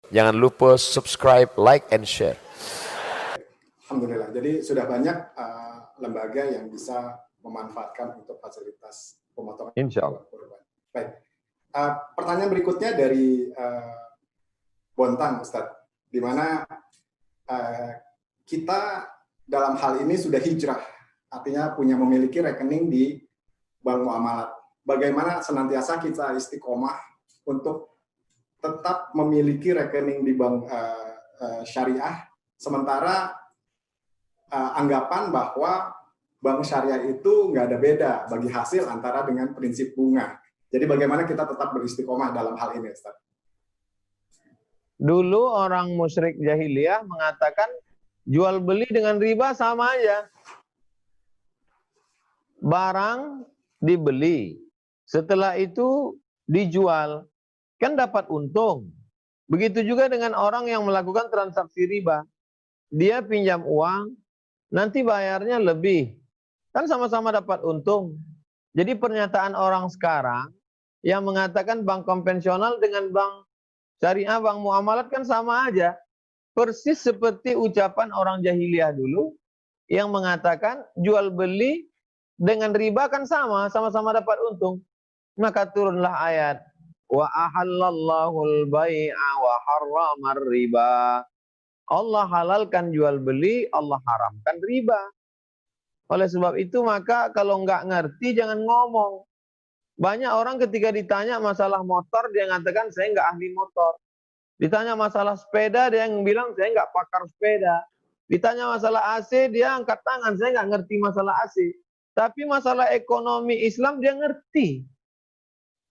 Jangan lupa subscribe, like, and share. Alhamdulillah. Jadi sudah banyak lembaga yang bisa memanfaatkan untuk fasilitas pemotongan Insya Allah. kurban. Baik. Pertanyaan berikutnya dari Bontang, Ustadz, di mana kita dalam hal ini sudah hijrah, artinya memiliki rekening di bank muamalat. Bagaimana senantiasa kita istiqomah untuk tetap memiliki rekening di bank syariah, sementara anggapan bahwa bank syariah itu nggak ada beda bagi hasil antara dengan prinsip bunga. Jadi bagaimana kita tetap beristiqomah dalam hal ini, Ustaz? Dulu orang musyrik jahiliyah mengatakan jual beli dengan riba sama aja. Barang dibeli, setelah itu dijual, kan dapat untung. Begitu juga dengan orang yang melakukan transaksi riba. Dia pinjam uang, nanti bayarnya lebih. Kan sama-sama dapat untung. Jadi pernyataan orang sekarang yang mengatakan bank konvensional dengan bank syariah, bank muamalat kan sama aja. Persis seperti ucapan orang jahiliyah dulu yang mengatakan jual beli dengan riba kan sama-sama dapat untung. Maka turunlah ayat wa ahallallahu al-bai'a wa harramar riba. Allah halalkan jual beli, Allah haramkan riba. Oleh sebab itu maka kalau nggak ngerti jangan ngomong. Banyak orang ketika ditanya masalah motor dia mengatakan saya nggak ahli motor. Ditanya masalah sepeda dia yang bilang saya nggak pakar sepeda. Ditanya masalah AC dia angkat tangan, saya nggak ngerti masalah AC. Tapi masalah ekonomi Islam dia ngerti.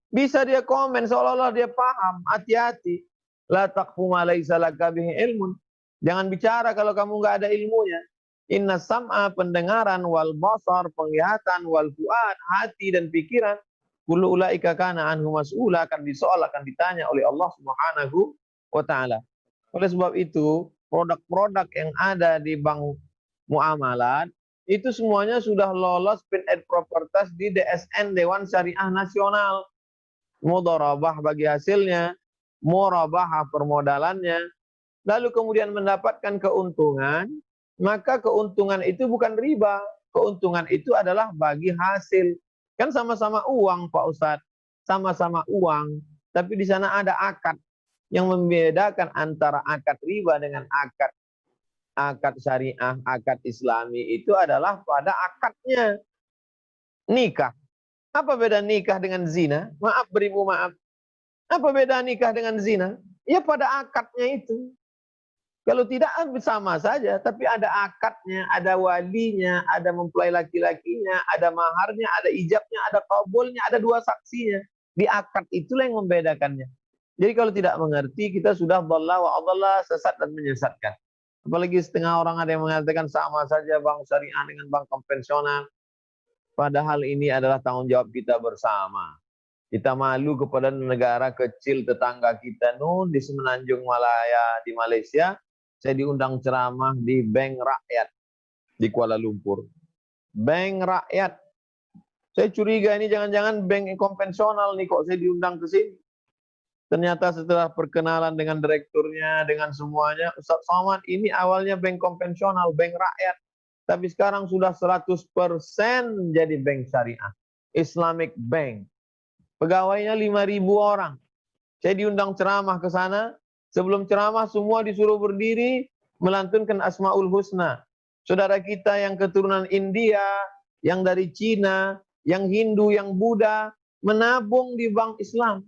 Bisa dia komen seolah-olah dia paham. Hati-hati. La taqfu ma laysa laka bihi ilmun. Jangan bicara kalau kamu nggak ada ilmunya. Inna sam'a, pendengaran, wal basar, penglihatan, wal fuad, hati dan pikiran, kullu ulaika kana anhu mas'ula, akan disoal, akan ditanya oleh Allah Subhanahu wa taala. Oleh sebab itu, produk-produk yang ada di bank muamalat itu semuanya sudah lolos fit and proper test di DSN, Dewan Syariah Nasional. Mudharabah bagi hasilnya, murabahah permodalannya, lalu kemudian mendapatkan keuntungan, maka keuntungan itu bukan riba. Keuntungan itu adalah bagi hasil. Kan sama-sama uang, Pak Ustadz. Sama-sama uang. Tapi di sana ada akad. Yang membedakan antara akad riba dengan akad syariah, akad islami itu adalah pada akadnya. Nikah. Apa beda nikah dengan zina? Maaf beribu maaf. Apa beda nikah dengan zina? Ya pada akadnya itu. Kalau tidak sama saja, tapi ada akadnya, ada walinya, ada mempelai laki-lakinya, ada maharnya, ada ijabnya, ada qabulnya, ada dua saksinya. Di akad itulah yang membedakannya. Jadi kalau tidak mengerti, kita sudah dhalla wa adalla, sesat dan menyesatkan. Apalagi setengah orang ada yang mengatakan sama saja bank syariah dengan bank konvensional. Padahal ini adalah tanggung jawab kita bersama. Kita malu kepada negara kecil tetangga kita di Semenanjung Malaya di Malaysia. Saya diundang ceramah di Bank Rakyat di Kuala Lumpur. Bank Rakyat. Saya curiga ini jangan-jangan bank konvensional nih kok saya diundang ke sini. Ternyata setelah perkenalan dengan direkturnya, dengan semuanya, Ustaz Somad ini awalnya bank konvensional, bank rakyat. Tapi sekarang sudah 100% jadi bank syariah. Islamic Bank. Pegawainya 5.000 orang. Saya diundang ceramah ke sana. Sebelum ceramah semua disuruh berdiri melantunkan Asmaul Husna. Saudara kita yang keturunan India, yang dari Cina, yang Hindu, yang Buddha, menabung di bank Islam.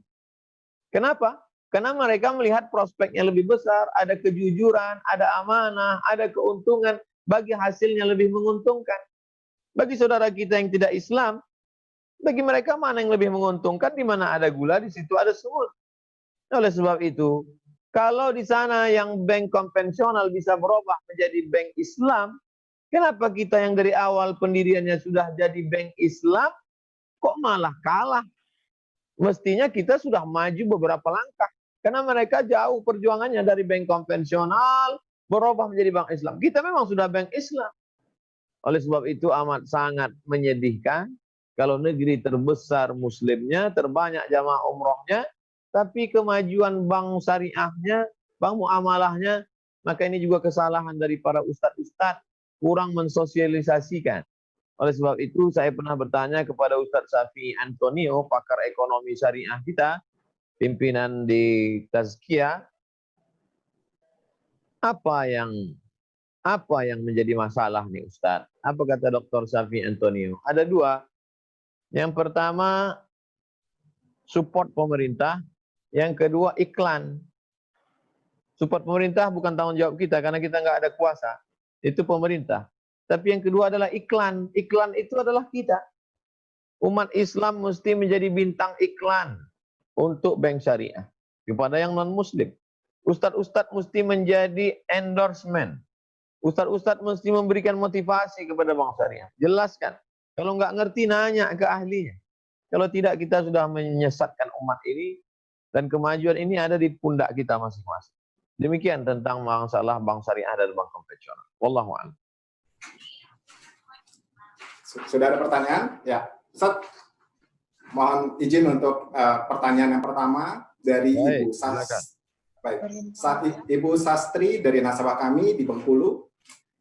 Kenapa? Karena mereka melihat prospeknya lebih besar, ada kejujuran, ada amanah, ada keuntungan, bagi hasilnya lebih menguntungkan. Bagi saudara kita yang tidak Islam, bagi mereka mana yang lebih menguntungkan? Di mana ada gula, di situ ada semut. Oleh sebab itu, kalau di sana yang bank konvensional bisa berubah menjadi bank Islam, kenapa kita yang dari awal pendiriannya sudah jadi bank Islam, kok malah kalah? Mestinya kita sudah maju beberapa langkah. Karena mereka jauh perjuangannya dari bank konvensional, berubah menjadi bank Islam. Kita memang sudah bank Islam. Oleh sebab itu amat sangat menyedihkan kalau negeri terbesar muslimnya, terbanyak jamaah umrohnya, tapi kemajuan bank syariahnya Bang, muamalahnya, maka ini juga kesalahan dari para ustadz-ustadz, kurang mensosialisasikan. Oleh sebab itu, saya pernah bertanya kepada Ustadz Safi Antonio, pakar ekonomi syariah kita, pimpinan di Tazkiyah, apa yang menjadi masalah nih Ustadz? Apa kata Dr. Safi Antonio? Ada dua. Yang pertama, support pemerintah. Yang kedua, iklan. Support pemerintah bukan tanggung jawab kita karena kita nggak ada kuasa. Itu pemerintah. Tapi yang kedua adalah iklan. Iklan itu adalah kita. Umat Islam mesti menjadi bintang iklan untuk bank syariah kepada yang non-muslim. Ustadz-ustadz mesti menjadi endorsement. Ustadz-ustadz mesti memberikan motivasi kepada bank syariah. Jelaskan. Kalau nggak ngerti, nanya ke ahlinya. Kalau tidak, kita sudah menyesatkan umat ini. Dan kemajuan ini ada di pundak kita masing-masing. Demikian tentang masalah bank syariah dan bank konvensional. Wallahu a'lam. Sudah ada pertanyaan? Ya. Ustaz, mohon izin untuk pertanyaan yang pertama dari Ibu Ibu Sastri dari nasabah kami di Bengkulu.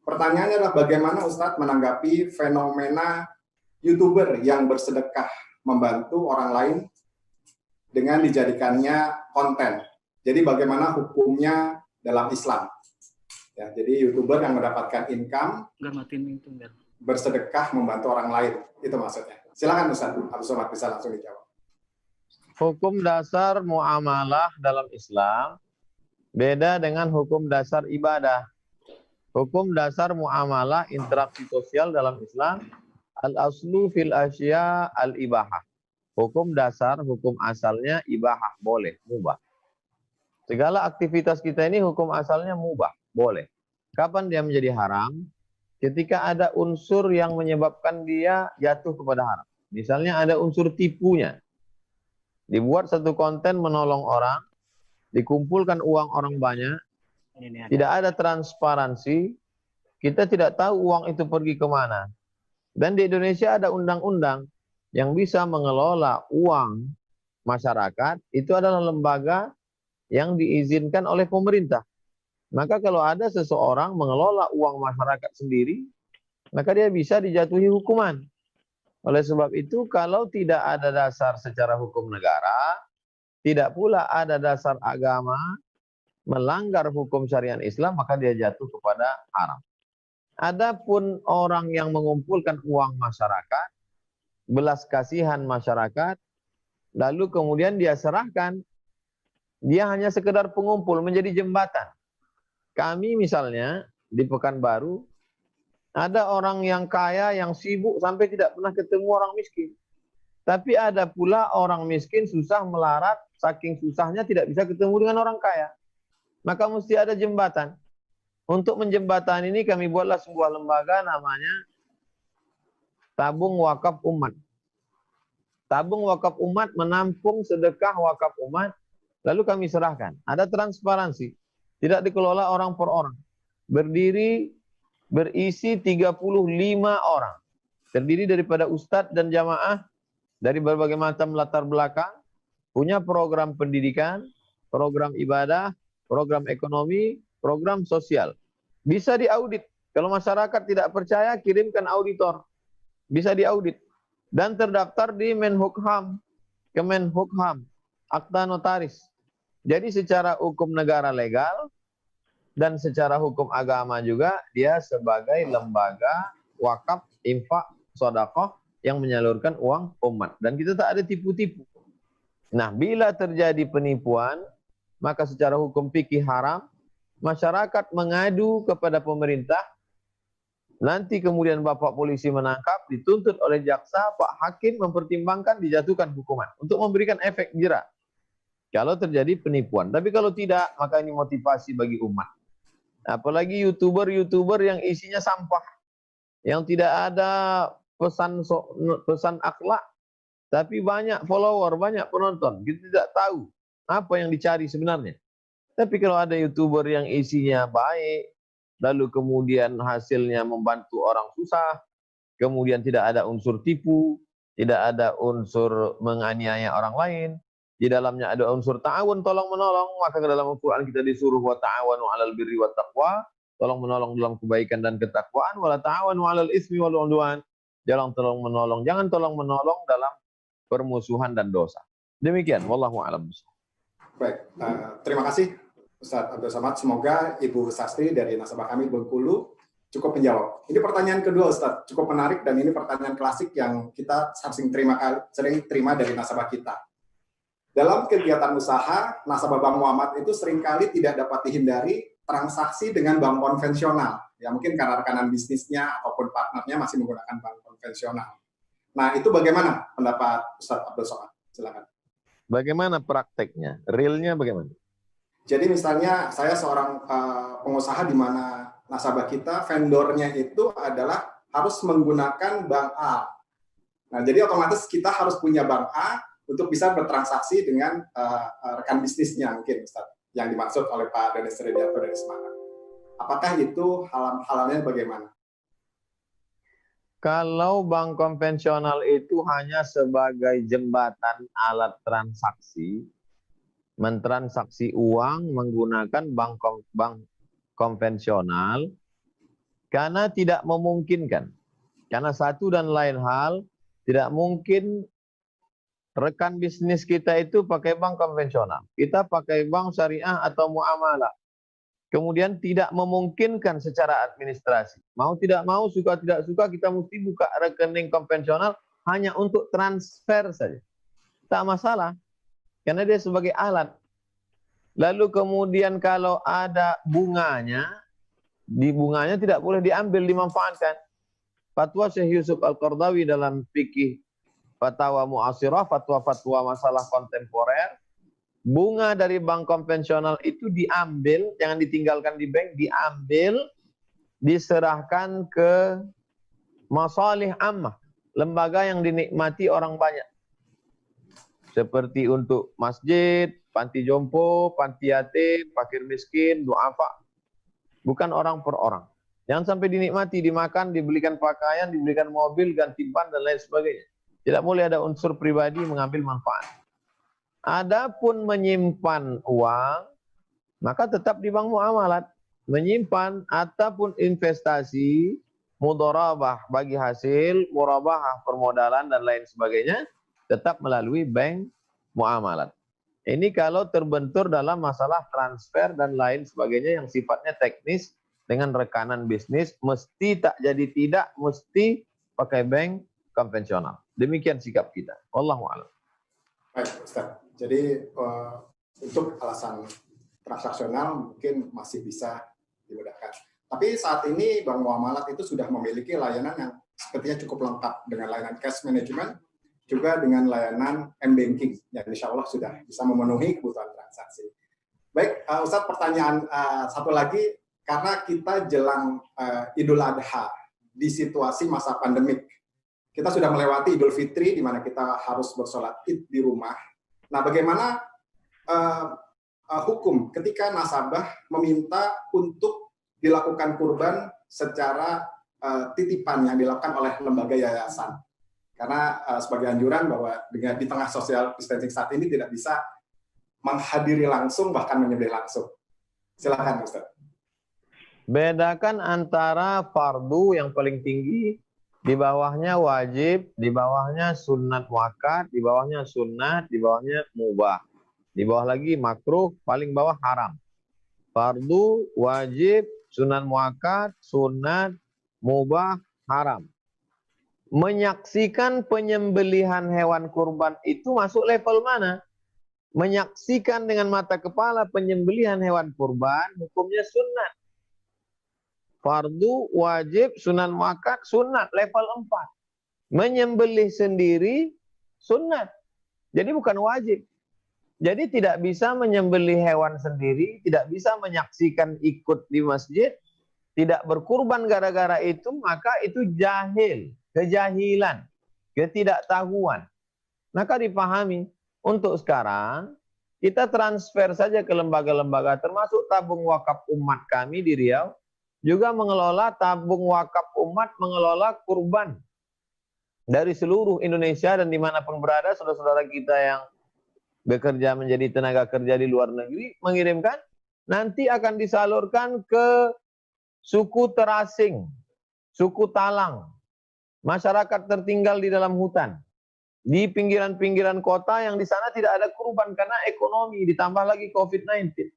Pertanyaannya adalah bagaimana Ustadz menanggapi fenomena YouTuber yang bersedekah membantu orang lain dengan dijadikannya konten. Jadi bagaimana hukumnya dalam Islam? Ya, jadi YouTuber yang mendapatkan income bersedekah membantu orang lain, itu maksudnya. Silakan Ustadz Abdul Somad bisa langsung dijawab. Hukum dasar muamalah dalam Islam beda dengan hukum dasar ibadah. Hukum dasar muamalah interaksi sosial dalam Islam, al-aslu fil asya al-ibahah. Hukum dasar, hukum asalnya ibahah, boleh, mubah. Segala aktivitas kita ini hukum asalnya mubah, boleh. Kapan dia menjadi haram? Ketika ada unsur yang menyebabkan dia jatuh kepada haram. Misalnya ada unsur tipunya. Dibuat satu konten menolong orang, dikumpulkan uang orang banyak, tidak ada transparansi, kita tidak tahu uang itu pergi kemana. Dan di Indonesia ada undang-undang yang bisa mengelola uang masyarakat, itu adalah lembaga yang diizinkan oleh pemerintah. Maka kalau ada seseorang mengelola uang masyarakat sendiri, maka dia bisa dijatuhi hukuman. Oleh sebab itu, kalau tidak ada dasar secara hukum negara, tidak pula ada dasar agama melanggar hukum syariat Islam, maka dia jatuh kepada haram. Adapun orang yang mengumpulkan uang masyarakat, belas kasihan masyarakat, lalu kemudian dia serahkan, dia hanya sekedar pengumpul, menjadi jembatan. Kami misalnya di Pekanbaru, ada orang yang kaya yang sibuk sampai tidak pernah ketemu orang miskin. Tapi ada pula orang miskin susah melarat, saking susahnya tidak bisa ketemu dengan orang kaya. Maka mesti ada jembatan. Untuk menjembatani ini kami buatlah sebuah lembaga namanya Tabung Wakaf Umat. Tabung Wakaf Umat menampung sedekah wakaf umat, lalu kami serahkan. Ada transparansi. Tidak dikelola orang per orang. Berisi 35 orang. Terdiri daripada ustadz dan jamaah dari berbagai macam latar belakang, punya program pendidikan, program ibadah, program ekonomi, program sosial. Bisa diaudit. Kalau masyarakat tidak percaya, kirimkan auditor. Bisa diaudit. Dan terdaftar di Menhukham, Kemenhukham, Akta Notaris. Jadi secara hukum negara legal dan secara hukum agama juga dia sebagai lembaga wakaf, infak, sedekah yang menyalurkan uang umat. Dan kita tak ada tipu-tipu. Nah, bila terjadi penipuan, maka secara hukum fikih haram, masyarakat mengadu kepada pemerintah, nanti kemudian Bapak polisi menangkap, dituntut oleh jaksa, Pak Hakim mempertimbangkan dijatuhkan hukuman untuk memberikan efek jera kalau terjadi penipuan. Tapi kalau tidak, maka ini motivasi bagi umat. Apalagi YouTuber yang isinya sampah, yang tidak ada pesan akhlak, tapi banyak follower, banyak penonton. Kita tidak tahu apa yang dicari sebenarnya. Tapi kalau ada YouTuber yang isinya baik, lalu kemudian hasilnya membantu orang susah, kemudian tidak ada unsur tipu, tidak ada unsur menganiaya orang lain, di dalamnya ada unsur ta'awun, tolong menolong, maka ke dalam Al-Quran kita disuruh wa ta'awanu 'alal birri wat taqwa, tolong menolong dalam kebaikan dan ketakwaan, wala ta'awanu 'alal ismi wal 'udwan, jangan tolong menolong dalam permusuhan dan dosa. Demikian, wallahu a'lam. Baik, terima kasih Ustadz Abdul Somad. Semoga Ibu Sastri dari nasabah kami Bengkulu cukup menjawab. Ini pertanyaan kedua Ustadz, cukup menarik dan ini pertanyaan klasik yang kita sering terima dari nasabah kita. Dalam kegiatan usaha, nasabah Bank Muhammad itu seringkali tidak dapat dihindari transaksi dengan bank konvensional. Ya mungkin karena rekanan bisnisnya ataupun partnernya masih menggunakan bank konvensional. Nah, itu bagaimana pendapat Ustadz Abdul Somad? Silakan. Bagaimana prakteknya? Realnya bagaimana? Jadi misalnya saya seorang pengusaha di mana nasabah kita vendornya itu adalah harus menggunakan bank A. Nah, jadi otomatis kita harus punya bank A untuk bisa bertransaksi dengan rekan bisnisnya mungkin Ustaz, yang dimaksud oleh Pak Denis Rediarto dari Semarang. Apakah itu halalnya bagaimana? Kalau bank konvensional itu hanya sebagai jembatan alat transaksi, mentransaksi uang menggunakan bank konvensional, karena tidak memungkinkan. Karena satu dan lain hal, tidak mungkin rekan bisnis kita itu pakai bank konvensional. Kita pakai bank syariah atau muamalah. Kemudian tidak memungkinkan secara administrasi. Mau tidak mau, suka tidak suka, kita mesti buka rekening konvensional hanya untuk transfer saja. Tak masalah, karena dia sebagai alat. Lalu kemudian kalau ada bunganya, di bunganya tidak boleh diambil, dimanfaatkan. Fatwa Syekh Yusuf Al-Qardawi dalam fikih fatwa mu'asirah, fatwa-fatwa masalah kontemporer, bunga dari bank konvensional itu diambil, jangan ditinggalkan di bank, diambil, diserahkan ke masalih ammah, lembaga yang dinikmati orang banyak. Seperti untuk masjid, panti jompo, panti yatim, fakir miskin, du'afa. Bukan orang per orang. Jangan sampai dinikmati, dimakan, dibelikan pakaian, dibelikan mobil, ganti ban, dan lain sebagainya. Tidak boleh ada unsur pribadi mengambil manfaat. Adapun menyimpan uang, maka tetap di bank muamalat. Menyimpan ataupun investasi, mudharabah bagi hasil, murabahah permodalan dan lain sebagainya, tetap melalui bank muamalat. Ini kalau terbentur dalam masalah transfer dan lain sebagainya yang sifatnya teknis dengan rekanan bisnis, mesti tak jadi tidak, mesti pakai bank konvensional. Demikian sikap kita. Wallahu a'lam. Baik, Ustaz. Jadi untuk alasan transaksional mungkin masih bisa dimudahkan. Tapi saat ini Bank Muamalat itu sudah memiliki layanan yang sepertinya cukup lengkap dengan layanan cash management, juga dengan layanan m-banking yang insya Allah sudah bisa memenuhi kebutuhan transaksi. Baik, Ustaz, pertanyaan satu lagi, karena kita jelang Idul Adha di situasi masa pandemik. Kita sudah melewati Idul Fitri di mana kita harus bersolat Id di rumah. Nah, bagaimana hukum ketika nasabah meminta untuk dilakukan kurban secara titipan yang dilakukan oleh lembaga yayasan? Karena sebagai anjuran bahwa dengan di tengah social distancing saat ini tidak bisa menghadiri langsung, bahkan menyembelih langsung. Silakan, Ustaz. Bedakan antara fardu yang paling tinggi, di bawahnya wajib, di bawahnya sunat muakkad, di bawahnya sunat, di bawahnya mubah. Di bawah lagi makruh, paling bawah haram. Fardu, wajib, sunat muakkad, sunat, mubah, haram. Menyaksikan penyembelihan hewan kurban itu masuk level mana? Menyaksikan dengan mata kepala penyembelihan hewan kurban, hukumnya sunat. Fardu, wajib, sunat muakkad, sunat level 4. Menyembelih sendiri sunat. Jadi bukan wajib. Jadi tidak bisa menyembelih hewan sendiri, tidak bisa menyaksikan ikut di masjid, tidak berkurban gara-gara itu, maka itu jahil, kejahilan, ketidaktahuan. Maka dipahami, untuk sekarang kita transfer saja ke lembaga-lembaga termasuk tabung wakaf umat kami di Riau, juga mengelola tabung wakaf umat, mengelola kurban dari seluruh Indonesia dan dimanapun berada saudara-saudara kita yang bekerja menjadi tenaga kerja di luar negeri, mengirimkan, nanti akan disalurkan ke suku terasing, suku talang, masyarakat tertinggal di dalam hutan, di pinggiran-pinggiran kota yang di sana tidak ada kurban karena ekonomi, ditambah lagi COVID-19.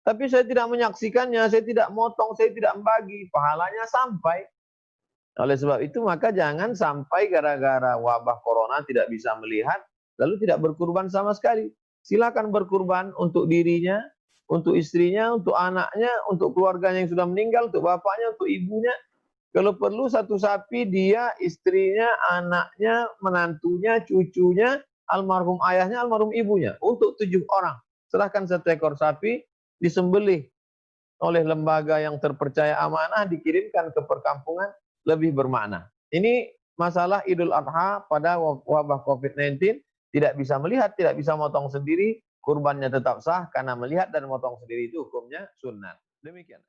Tapi saya tidak menyaksikannya, saya tidak motong, saya tidak membagi, pahalanya sampai. Oleh sebab itu maka jangan sampai gara-gara wabah corona tidak bisa melihat, lalu tidak berkurban sama sekali. Silakan berkurban untuk dirinya, untuk istrinya, untuk anaknya, untuk keluarganya yang sudah meninggal, untuk bapaknya, untuk ibunya. Kalau perlu satu sapi dia, istrinya, anaknya, menantunya, cucunya, almarhum ayahnya, almarhum ibunya. Untuk 7 orang. Serahkan 1 ekor sapi, disembelih oleh lembaga yang terpercaya amanah, dikirimkan ke perkampungan, lebih bermakna. Ini masalah Idul Adha pada wabah COVID-19, tidak bisa melihat, tidak bisa motong sendiri, kurbannya tetap sah karena melihat dan motong sendiri itu hukumnya sunnah. Demikian.